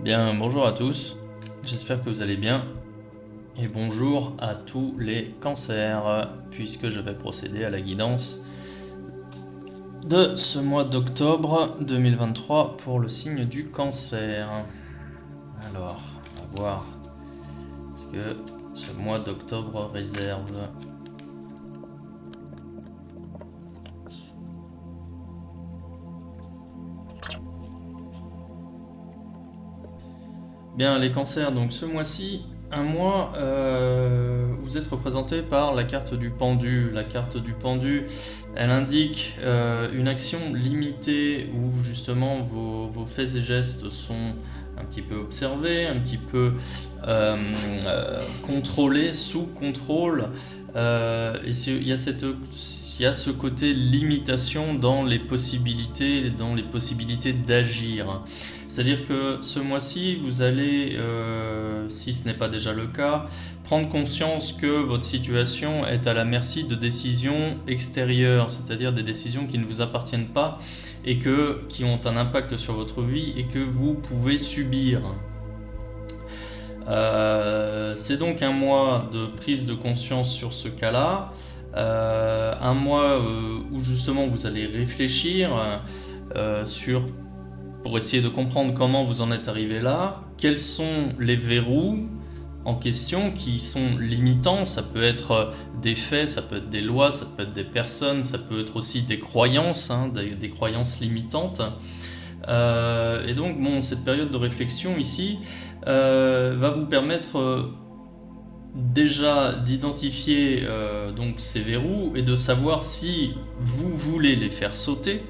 Bien, bonjour à tous, j'espère que vous allez bien et bonjour à tous les cancers puisque je vais procéder à la guidance de ce mois d'octobre 2023 pour le signe du cancer. Alors, on va voir ce que ce mois d'octobre réserve. Bien, les cancers, donc ce mois-ci, un mois, vous êtes représenté par la carte du pendu. La carte du pendu, elle indique une action limitée où justement vos faits et gestes sont un petit peu observés, un petit peu contrôlés, sous contrôle. Et il y a ce côté limitation dans les possibilités d'agir. C'est-à-dire que ce mois-ci, vous allez, si ce n'est pas déjà le cas, prendre conscience que votre situation est à la merci de décisions extérieures, c'est-à-dire des décisions qui ne vous appartiennent pas et qui ont un impact sur votre vie et que vous pouvez subir. C'est donc un mois de prise de conscience sur ce cas-là, un mois où justement vous allez réfléchir pour essayer de comprendre comment vous en êtes arrivé là, quels sont les verrous en question qui sont limitants. Ça peut être des faits, ça peut être des lois, ça peut être des personnes, ça peut être aussi des croyances, des croyances limitantes. Et donc cette période de réflexion ici va vous permettre déjà d'identifier donc ces verrous et de savoir si vous voulez les faire sauter.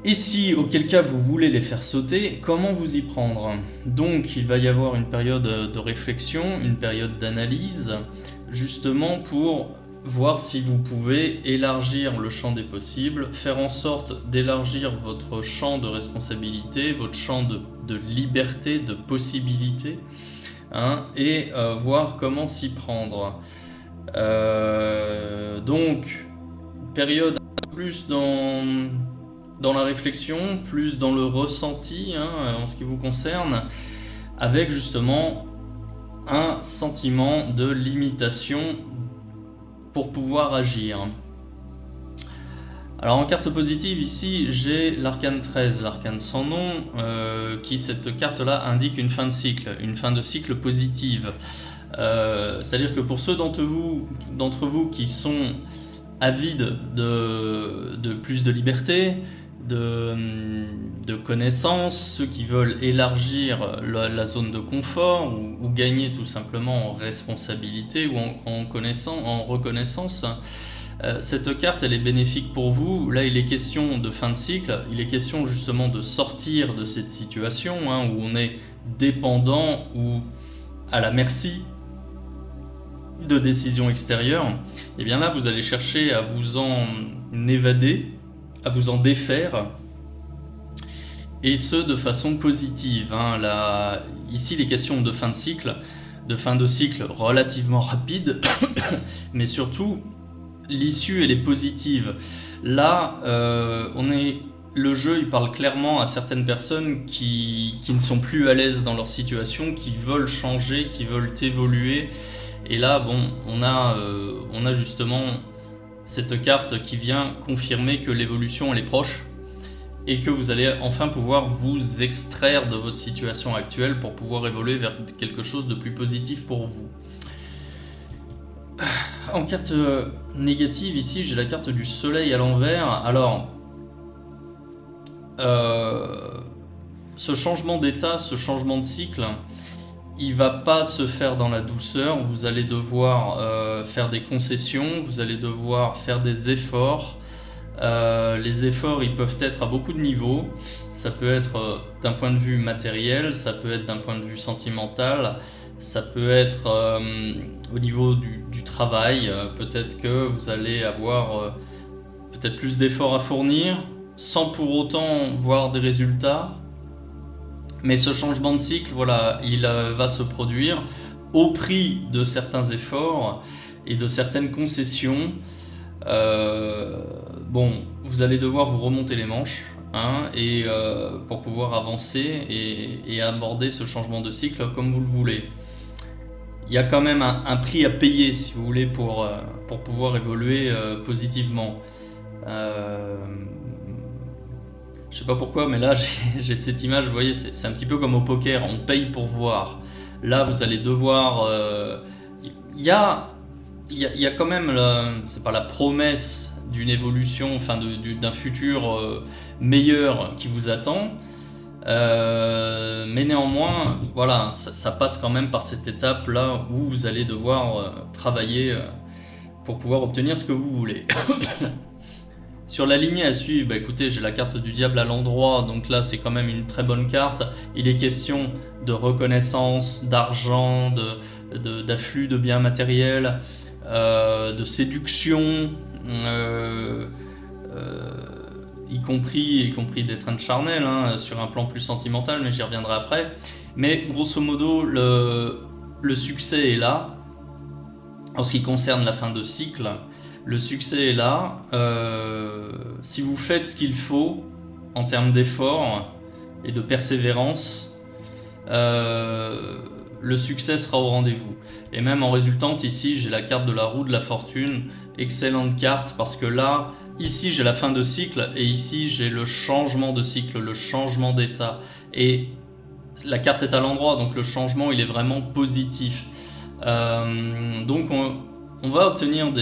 Et si, auquel cas, vous voulez les faire sauter, comment vous y prendre? Donc, il va y avoir une période de réflexion, une période d'analyse, justement pour voir si vous pouvez élargir le champ des possibles, faire en sorte d'élargir votre champ de responsabilité, votre champ de liberté, de possibilité, et voir comment s'y prendre. Donc, période un peu plus dans la réflexion, plus dans le ressenti en ce qui vous concerne, avec justement un sentiment de limitation pour pouvoir agir. Alors en carte positive ici, j'ai l'arcane 13, l'arcane sans nom, qui cette carte-là indique une fin de cycle positive. C'est-à-dire que pour ceux d'entre vous qui sont avides de plus de liberté, de connaissances, ceux qui veulent élargir la zone de confort ou gagner tout simplement en responsabilité ou en reconnaissance, cette carte elle est bénéfique pour vous. Là il est question de fin de cycle, il est question justement de sortir de cette situation où on est dépendant ou à la merci de décisions extérieures. Et bien là vous allez chercher à vous en évader, à vous en défaire, et ce de façon positive. Ici les questions de fin de cycle relativement rapide, mais surtout l'issue elle est positive. Là le jeu il parle clairement à certaines personnes qui ne sont plus à l'aise dans leur situation, qui veulent changer, qui veulent évoluer. Et là on a justement cette carte qui vient confirmer que l'évolution elle est proche et que vous allez enfin pouvoir vous extraire de votre situation actuelle pour pouvoir évoluer vers quelque chose de plus positif pour vous. En carte négative ici j'ai la carte du soleil à l'envers. Alors ce changement d'état, ce changement de cycle, il va pas se faire dans la douceur. Vous allez devoir faire des concessions, vous allez devoir faire des efforts. Les efforts ils peuvent être à beaucoup de niveaux. Ça peut être d'un point de vue matériel, ça peut être d'un point de vue sentimental, ça peut être au niveau du travail. Peut-être que vous allez avoir peut-être plus d'efforts à fournir sans pour autant voir des résultats. Mais ce changement de cycle, voilà, il va se produire au prix de certains efforts et de certaines concessions. Vous allez devoir vous remonter les manches hein, et pour pouvoir avancer et aborder ce changement de cycle comme vous le voulez. Il y a quand même un prix à payer, si vous voulez, pour pouvoir évoluer positivement. Je sais pas pourquoi, mais là j'ai cette image, vous voyez, c'est un petit peu comme au poker, on paye pour voir. Là, vous allez devoir... Il y a quand même, c'est pas la promesse d'une évolution, enfin d'un futur meilleur qui vous attend. Mais néanmoins, voilà, ça passe quand même par cette étape là où vous allez devoir travailler pour pouvoir obtenir ce que vous voulez. Sur la lignée à suivre, bah écoutez, j'ai la carte du diable à l'endroit, donc là c'est quand même une très bonne carte. Il est question de reconnaissance, d'argent, d'afflux de biens matériels, de séduction, y compris d'étreinte charnelle, hein, sur un plan plus sentimental, mais j'y reviendrai après. Mais grosso modo, le succès est là. En ce qui concerne la fin de cycle, le succès est là. Si vous faites ce qu'il faut en termes d'effort et de persévérance, le succès sera au rendez-vous. Et même en résultante, ici, j'ai la carte de la roue de la fortune. Excellente carte parce que là, ici, j'ai la fin de cycle et ici, j'ai le changement de cycle, le changement d'état. Et la carte est à l'endroit, donc le changement, il est vraiment positif. Donc, on va obtenir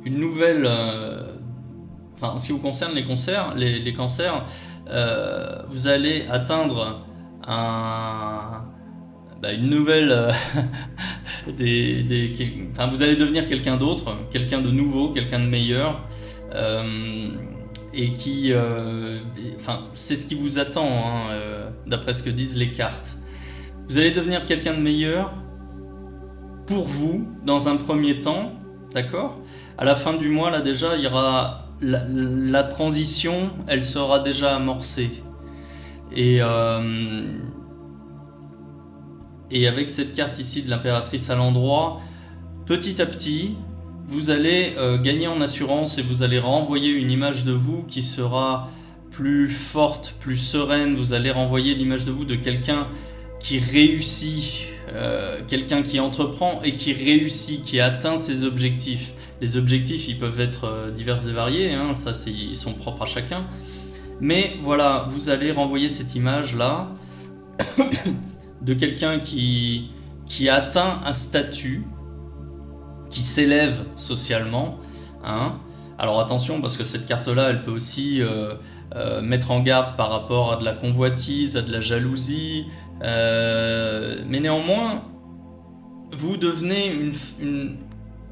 une nouvelle... en ce qui vous concerne, les cancers, vous allez atteindre une nouvelle... vous allez devenir quelqu'un d'autre, quelqu'un de nouveau, quelqu'un de meilleur, et qui... c'est ce qui vous attend, hein, d'après ce que disent les cartes. Vous allez devenir quelqu'un de meilleur pour vous, dans un premier temps, d'accord ? À la fin du mois, là déjà, il y aura la transition, elle sera déjà amorcée. Et avec cette carte ici de l'impératrice à l'endroit, petit à petit, vous allez gagner en assurance et vous allez renvoyer une image de vous qui sera plus forte, plus sereine. Vous allez renvoyer l'image de vous de quelqu'un qui réussit, quelqu'un qui entreprend et qui réussit, qui atteint ses objectifs. Les objectifs, ils peuvent être divers et variés, hein, ça ils sont propres à chacun. Mais voilà, vous allez renvoyer cette image-là de quelqu'un qui atteint un statut, qui s'élève socialement, hein. Alors attention, parce que cette carte-là, elle peut aussi mettre en garde par rapport à de la convoitise, à de la jalousie, mais néanmoins, vous devenez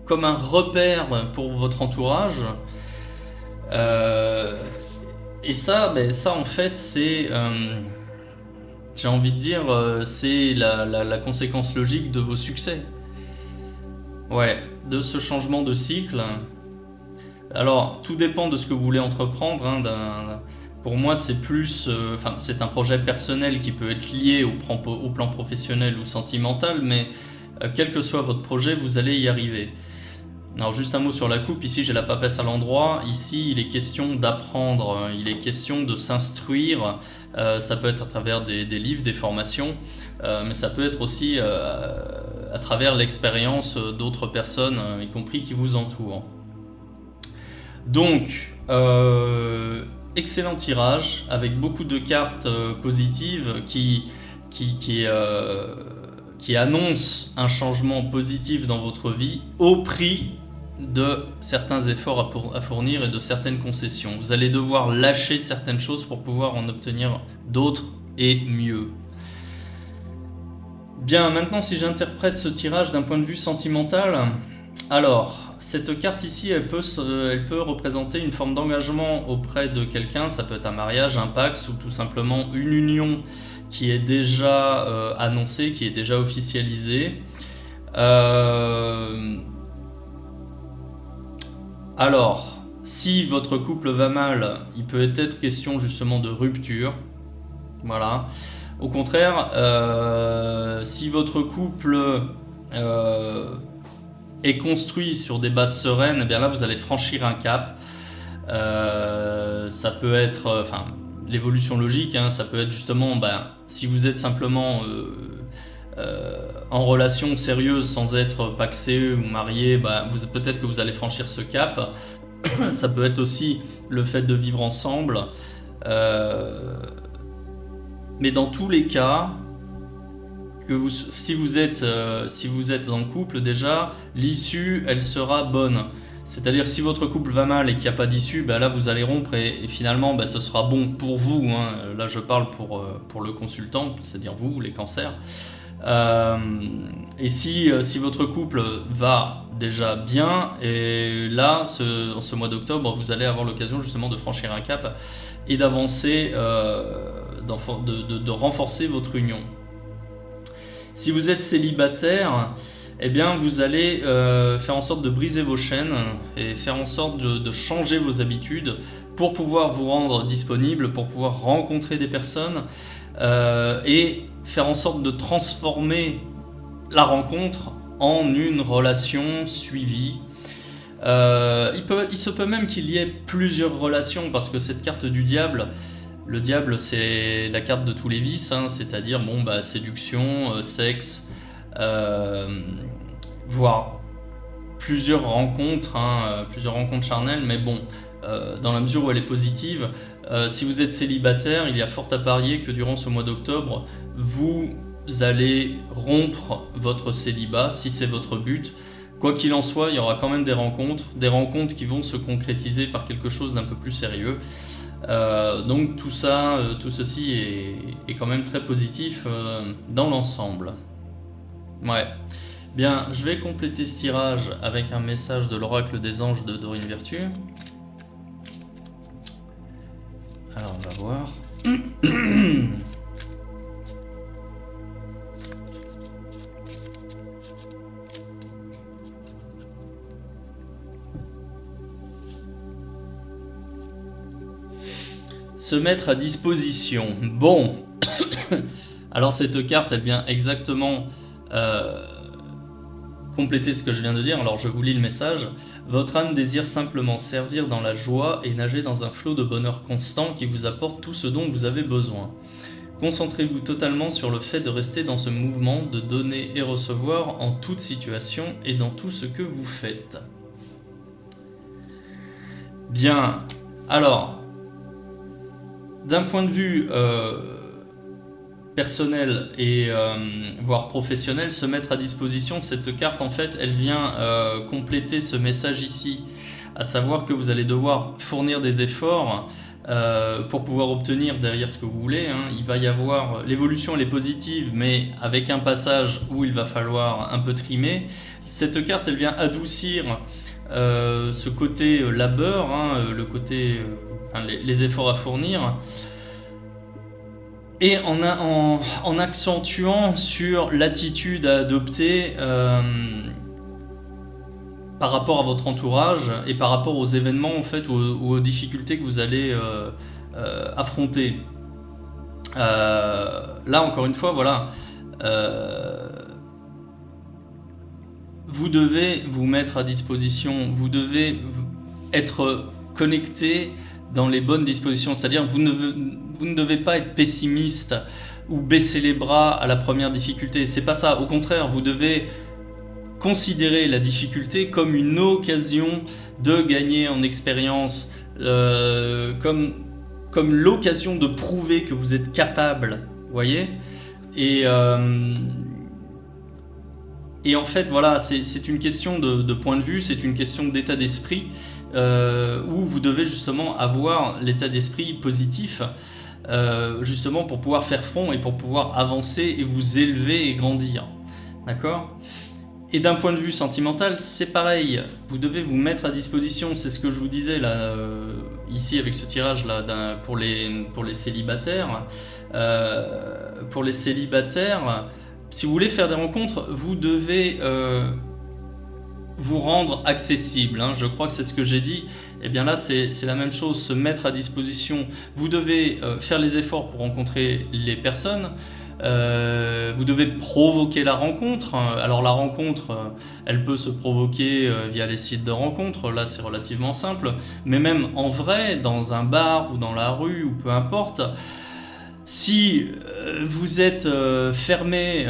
comme un repère pour votre entourage, et ça en fait, c'est... j'ai envie de dire, c'est la conséquence logique de vos succès. Ouais, de ce changement de cycle. Alors, tout dépend de ce que vous voulez entreprendre. Hein, pour moi, c'est plus... c'est un projet personnel qui peut être lié au plan professionnel ou sentimental, mais quel que soit votre projet, vous allez y arriver. Alors, juste un mot sur la coupe. Ici, j'ai la papesse à l'endroit. Ici, il est question d'apprendre. Il est question de s'instruire. Ça peut être à travers des livres, des formations, mais ça peut être aussi à travers l'expérience d'autres personnes, y compris qui vous entourent. Donc, excellent tirage avec beaucoup de cartes positives qui annoncent un changement positif dans votre vie au prix de certains efforts à fournir et de certaines concessions. Vous allez devoir lâcher certaines choses pour pouvoir en obtenir d'autres et mieux. Bien, maintenant si j'interprète ce tirage d'un point de vue sentimental, alors cette carte ici, elle peut représenter une forme d'engagement auprès de quelqu'un. Ça peut être un mariage, un pax ou tout simplement une union qui est déjà annoncée, qui est déjà officialisée. Alors, si votre couple va mal, il peut être question justement de rupture. Voilà. Au contraire, si votre couple est construit sur des bases sereines, eh bien là vous allez franchir un cap. Ça peut être, enfin, l'évolution logique, hein, ça peut être justement, si vous êtes simplement en relation sérieuse sans être pacsé ou marié, peut-être que vous allez franchir ce cap. Ça peut être aussi le fait de vivre ensemble. Mais dans tous les cas, si vous êtes en couple déjà, l'issue, elle sera bonne. C'est-à-dire que si votre couple va mal et qu'il n'y a pas d'issue, là vous allez rompre et finalement ce sera bon pour vous, hein. Là je parle pour le consultant, c'est-à-dire vous, les cancers. Et si votre couple va déjà bien, et là en ce mois d'octobre, vous allez avoir l'occasion justement de franchir un cap et d'avancer, de renforcer votre union. Si vous êtes célibataire, eh bien vous allez faire en sorte de briser vos chaînes et faire en sorte de changer vos habitudes pour pouvoir vous rendre disponible, pour pouvoir rencontrer des personnes et faire en sorte de transformer la rencontre en une relation suivie. Il se peut même qu'il y ait plusieurs relations, parce que cette carte du diable, le diable c'est la carte de tous les vices, hein, c'est-à-dire séduction, sexe, voire plusieurs rencontres charnelles, mais dans la mesure où elle est positive, si vous êtes célibataire, il y a fort à parier que durant ce mois d'octobre, vous allez rompre votre célibat, si c'est votre but. Quoi qu'il en soit, il y aura quand même des rencontres qui vont se concrétiser par quelque chose d'un peu plus sérieux. Donc tout ceci est quand même très positif dans l'ensemble. Ouais. Bien, je vais compléter ce tirage avec un message de l'oracle des anges de Dorine Virtue. Alors on va voir. Se mettre à disposition. Bon. Alors cette carte, elle vient exactement compléter ce que je viens de dire. Alors je vous lis le message. Votre âme désire simplement servir dans la joie et nager dans un flot de bonheur constant qui vous apporte tout ce dont vous avez besoin. Concentrez-vous totalement sur le fait de rester dans ce mouvement, de donner et recevoir en toute situation et dans tout ce que vous faites. Bien. Alors, d'un point de vue personnel et voire professionnel, se mettre à disposition, cette carte en fait elle vient compléter ce message ici, à savoir que vous allez devoir fournir des efforts pour pouvoir obtenir derrière ce que vous voulez, hein. Il va y avoir, l'évolution elle est positive, mais avec un passage où il va falloir un peu trimer. Cette carte elle vient adoucir ce côté labeur, hein, le côté les efforts à fournir, et en accentuant sur l'attitude à adopter par rapport à votre entourage et par rapport aux événements en fait, ou aux difficultés que vous allez affronter. Là encore une fois, voilà, vous devez vous mettre à disposition, vous devez être connecté dans les bonnes dispositions, c'est-à-dire vous ne devez pas être pessimiste ou baisser les bras à la première difficulté, c'est pas ça, au contraire, vous devez considérer la difficulté comme une occasion de gagner en expérience, comme l'occasion de prouver que vous êtes capable, vous voyez, et en fait voilà, c'est une question de point de vue, c'est une question d'état d'esprit, où vous devez justement avoir l'état d'esprit positif, justement pour pouvoir faire front et pour pouvoir avancer et vous élever et grandir, d'accord ? Et d'un point de vue sentimental, c'est pareil, vous devez vous mettre à disposition, c'est ce que je vous disais là, ici avec ce tirage là, pour les célibataires. Pour les célibataires, si vous voulez faire des rencontres, vous devez vous rendre accessible, hein. Je crois que c'est ce que j'ai dit. Et bien là c'est la même chose, se mettre à disposition. Vous devez faire les efforts pour rencontrer les personnes. Vous devez provoquer la rencontre. Alors la rencontre, elle peut se provoquer via les sites de rencontres, là c'est relativement simple, mais même en vrai, dans un bar ou dans la rue ou peu importe, si vous êtes fermé,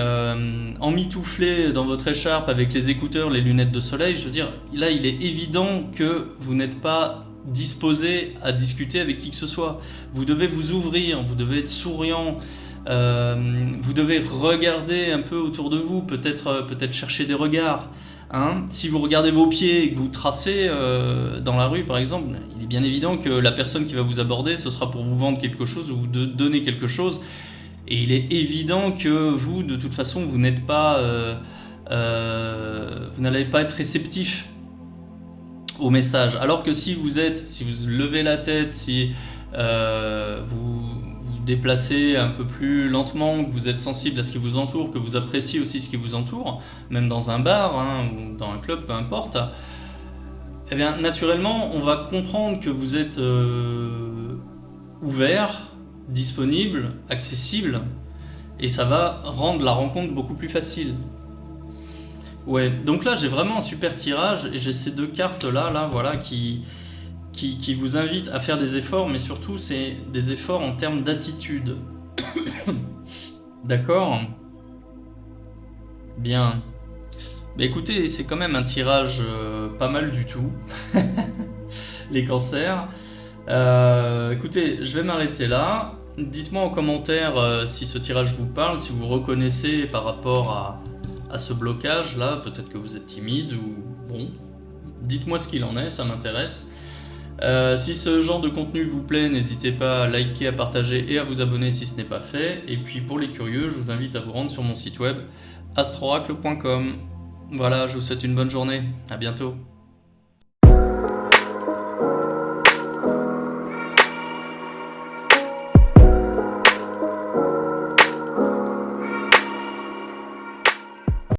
emmitouflé dans votre écharpe avec les écouteurs, les lunettes de soleil, je veux dire, là il est évident que vous n'êtes pas disposé à discuter avec qui que ce soit. Vous devez vous ouvrir, vous devez être souriant, vous devez regarder un peu autour de vous, peut-être chercher des regards. Hein. Si vous regardez vos pieds et que vous tracez dans la rue par exemple, il est bien évident que la personne qui va vous aborder, ce sera pour vous vendre quelque chose ou vous donner quelque chose. Et il est évident que vous, de toute façon, vous n'êtes pas, vous n'allez pas être réceptif au message. Alors que si vous levez la tête, si vous déplacez un peu plus lentement, que vous êtes sensible à ce qui vous entoure, que vous appréciez aussi ce qui vous entoure, même dans un bar ou dans un club, peu importe, eh bien naturellement on va comprendre que vous êtes ouvert, disponible, accessible, et ça va rendre la rencontre beaucoup plus facile. Ouais, donc là j'ai vraiment un super tirage et j'ai ces deux cartes là voilà, qui vous invitent à faire des efforts, mais surtout c'est des efforts en termes d'attitude. D'accord ? Bien. Mais écoutez, c'est quand même un tirage pas mal du tout. Les cancers. Écoutez, je vais m'arrêter là. Dites-moi en commentaire si ce tirage vous parle, si vous reconnaissez par rapport à ce blocage là, peut-être que vous êtes timide ou bon. Dites-moi ce qu'il en est, ça m'intéresse. Si ce genre de contenu vous plaît, n'hésitez pas à liker, à partager et à vous abonner si ce n'est pas fait. Et puis pour les curieux, je vous invite à vous rendre sur mon site web astroracle.com. Voilà, je vous souhaite une bonne journée, à bientôt.